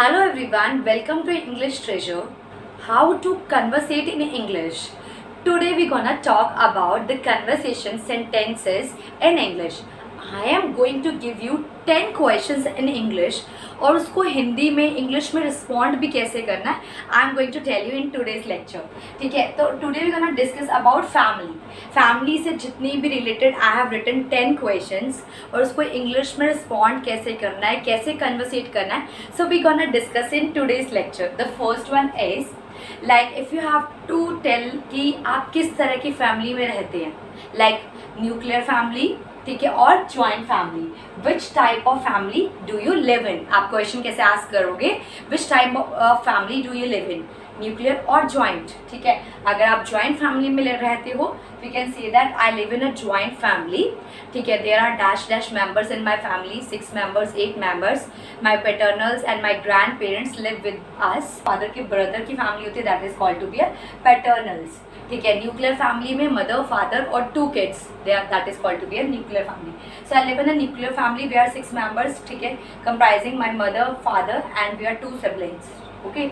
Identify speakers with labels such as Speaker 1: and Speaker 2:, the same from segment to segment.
Speaker 1: Hello everyone, welcome to English Treasure. How to conversate in English. Today we're gonna talk about the conversation sentences in English. I am going to give you 10 questions in English और उसको हिंदी में English में respond भी कैसे करना है I am going to tell you in today's lecture. ठीक है, तो today we gonna discuss about family से जितनी भी related I have written 10 questions और उसको इंग्लिश में रिस्पॉन्ड कैसे करना है, कैसे कन्वर्सेट करना है. So we gonna discuss in today's lecture. The first one is like if you have to tell कि आप किस तरह की फैमिली में रहते हैं, लाइक न्यूक्लियर फैमिली, ठीक है, और joint family. Which type of family do you live in. आप क्वेश्चन कैसे आस्क करोगे, which type of family do you live in, nuclear और ज्वाइंट. ठीक है, अगर आप ज्वाइंट फैमिली में रहते हो we can say that I live in a joint family. ठीक है, there are dash dash members in my family, 6 members, 8 members. My paternals and my grandparents live with us. Father के brother की family होती है, that is called to be a paternals. ठीक है, nuclear family में mother, father और 2 kids, that is called to be a nuclear family. So I live in a nuclear family, we are 6 members. ठीक है, comprising my mother, father and we are 2 siblings. Okay,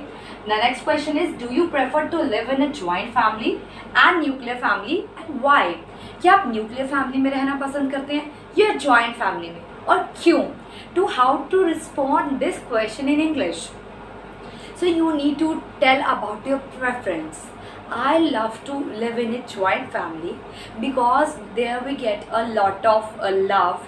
Speaker 1: the next question is, do you prefer to live in a joint family and nuclear family and why? क्या आप nuclear family में रहना पसंद करते हैं या जॉइंट फैमिली में, और क्यों? To how to respond this question in English. So you need to tell about your preference. I love to live in a joint family because there we get a lot of love.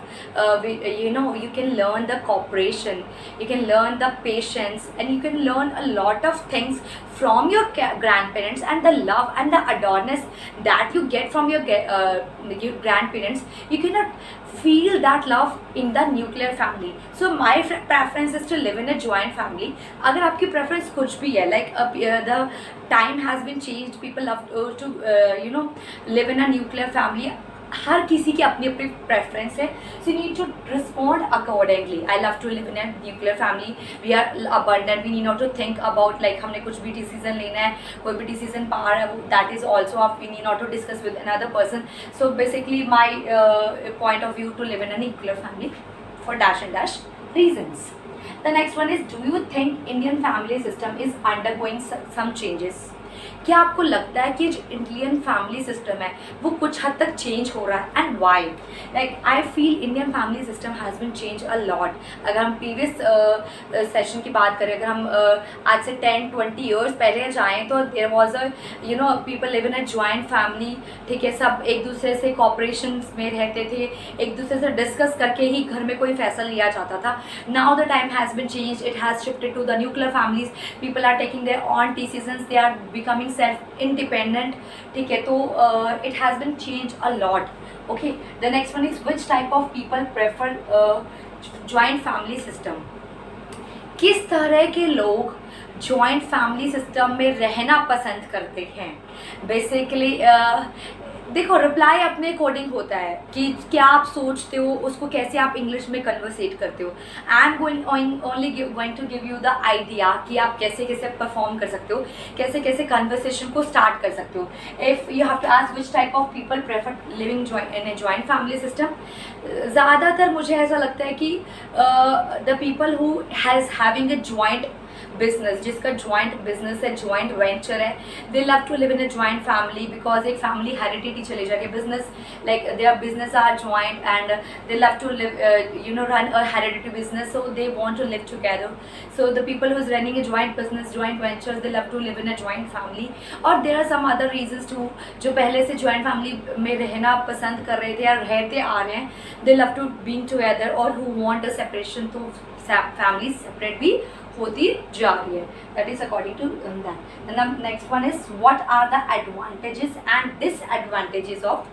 Speaker 1: You can learn the cooperation, you can learn the patience, and you can learn a lot of things from your grandparents, and the love and the adoreness that you get from your grandparents. You cannot feel that love in the nuclear family. So my preference is to live in a joint family. अगर आपकी preference कुछ भी है, like the time has been changed, people love to live in a nuclear family. हर किसी की अपनी अपनी preference है. So you need to respond accordingly. I love to live in a nuclear family, we are abundant, we need not to think about like हमने कुछ भी decision लेना है, कोई भी डिसीजन पावर है, दैट इज ऑल्सो आप we need not to discuss with another person. So basically my point of view to live in a nuclear family for dash and dash reasons. The next one is, do you think Indian family system is undergoing some changes? क्या आपको लगता है कि जो Indian family system है वो कुछ हद तक चेंज हो रहा है, and why? Like I feel Indian family system has been change a lot. अगर हम प्रीवियस सेशन की बात करें, अगर हम आज से 10-20 ईयर्स पहले जाएँ तो there was a people live in a joint family. ठीक है, सब एक दूसरे से कॉपरेशन में रहते थे, एक दूसरे से डिस्कस करके ही घर में कोई फैसला लिया जाता था. Now the time has been change, it has shifted to the nuclear families. People are taking their own decisions, they are becoming self independent. ठीक है, तो it has been change a lot. Okay, the next one is, which type of people prefer joint family system. किस तरह के लोग joint family system में रहना पसंद करते हैं. बेसिकली देखो, रिप्लाई अपने अकॉर्डिंग होता है कि क्या आप सोचते हो, उसको कैसे आप इंग्लिश में कन्वर्सेट करते हो. I am only going to give you the idea कि आप कैसे कैसे परफॉर्म कर सकते हो, कैसे कैसे कन्वर्सेशन को स्टार्ट कर सकते हो. If you have to ask which type of people prefer living in a joint family system, ज़्यादातर मुझे ऐसा लगता है कि the people who has having a joint business, जिसका जॉइंट बिजनेस है, जॉइंट वेंचर है, they love to live in a joint family because एक फैमिली हेरिडिटी चले जाएगी. Business like their business are joint and they love to live run a heredity business, so they want to live together. So the people who is running a joint business, joint ventures, they love to live in a joint family. और there are some other reasons too, जो पहले से joint family में रहना पसंद कर रहे थे या रहते आ रहे हैं, they love to being together, और हु वांट अ सेपरेशन, तो फैमिली सेपरेट भी होती जा रही है. That is according to that. The next one is, what are the advantages and disadvantages of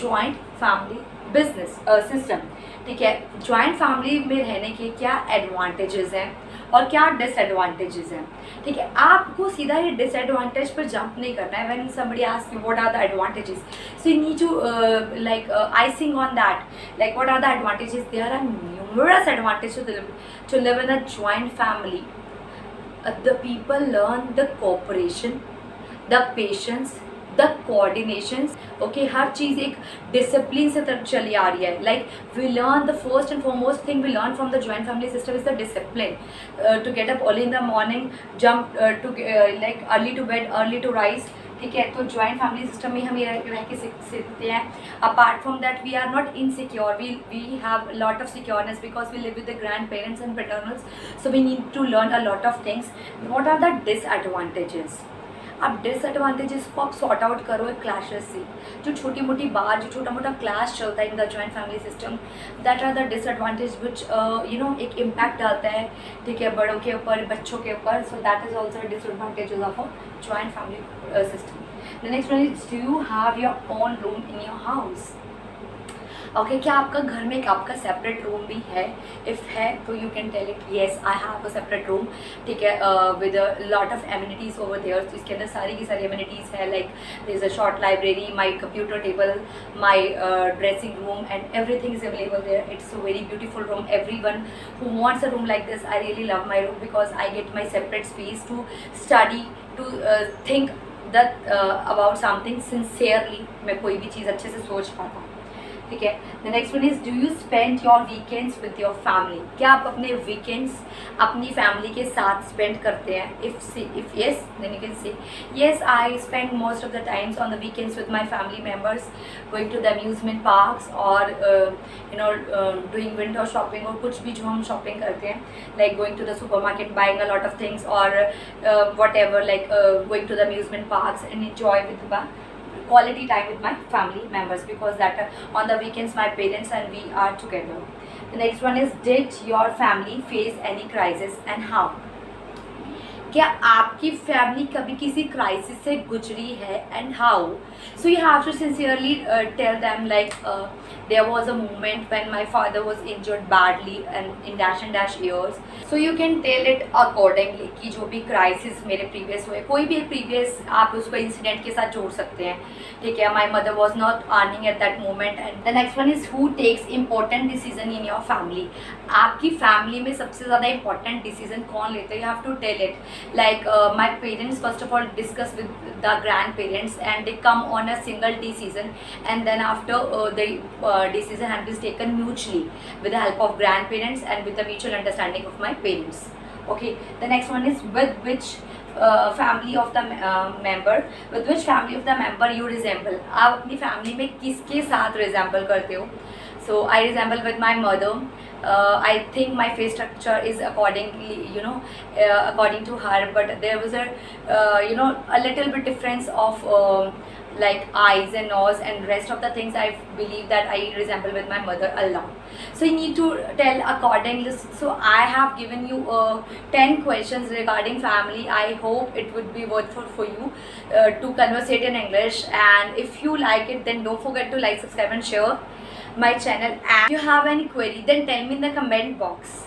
Speaker 1: joint family business system. ठीक है, joint family में रहने के क्या एडवांटेजेस हैं और क्या डिसएडवांटेजेस हैं. ठीक है, आपको सीधा ही डिसएडवांटेज पर जंप नहीं करना है. When somebody ask you what are the advantages, so you need to like icing on that, like what are the advantages. There are numerous advantages to live in a joint family. The people learn the cooperation, the patience, the coordinations, okay, हर चीज़ एक discipline से तरफ चली आ रही है. Like we learn the first and foremost thing we learn from the joint family system is the discipline. To get up early in the morning, jump to like early to bed, early to rise. ठीक है, तो joint family system में हम ये रह के सीखते हैं. Apart from that we are not insecure, we have lot of secureness because we live with the grandparents and paternals. So we need to learn a lot of things. What are the disadvantages? आप disadvantages को आप sort out करो एक clashes से. जो छोटी मोटी बात, जो छोटा मोटा क्लैश चलता है in the joint family system, that are the disadvantage which एक इम्पैक्ट डालता है, ठीक है, बड़ों के ऊपर, बच्चों के ऊपर. So that is also disadvantages of a joint family system. The next one is, do you have your own room in your house? Okay, क्या आपका घर में एक आपका सेपरेट रूम भी है? इफ़ है तो you can tell it, yes I have a separate room. ठीक है, with a lot of amenities over there. इसके अंदर सारी की सारी एमिनिटीज़ है. Like there is a short library, my computer table, my dressing room, and everything is available there. It's a very beautiful room. Everyone who wants a room like this, I really love my room because I get my separate space to study, to think that about something sincerely. मैं कोई भी चीज़ अच्छे से सोच पाता हूँ. ठीक है. The next one is, do you spend your weekends with your family? क्या आप अपने वीकेंड्स अपनी फैमिली के साथ स्पेंड करते हैं? If yes, then you can say yes, I spend most of the times on the weekends with my family members, going to the amusement parks और doing window shopping, और कुछ भी जो हम शॉपिंग करते हैं, like going to the supermarket, buying a lot of things, और whatever, like going to the amusement parks and enjoy with quality time with my family members, because that on the weekends my parents and we are together. The next one is, did your family face any crisis and how? क्या आपकी family कभी किसी crisis से गुजरी है, and how? So you have to sincerely tell them, like there was a moment when my father was injured badly and in dash and dash years. So you can tell it accordingly कि जो भी crisis मेरे previous हुए, कोई भी previous आप उसको incident के साथ जोड़ सकते हैं. ठीक है, my mother was not earning at that moment. And the next one is, who takes important decision in your family? आपकी फैमिली में सबसे ज़्यादा इंपॉर्टेंट डिसीजन कौन लेते हैं? You have to tell it. Like my parents first of all discuss with the grandparents and they come on a single decision, and then after the decision has been taken mutually with the help of grandparents and with the mutual understanding of my parents. Okay, the next one is, with which family of the member, with which family of the member you resemble? आप अपनी family में किसके साथ resemble करते हो? So I resemble with my mother. I think my face structure is accordingly, according to her, but there was a little bit difference of like eyes and nose and rest of the things. I believe that I resemble with my mother a lot. So you need to tell accordingly. So I have given you 10 questions regarding family. I hope it would be worthwhile for you to conversate in English, and if you like it, then don't forget to like, subscribe and share my channel. And if you have any query, then tell me in the comment box.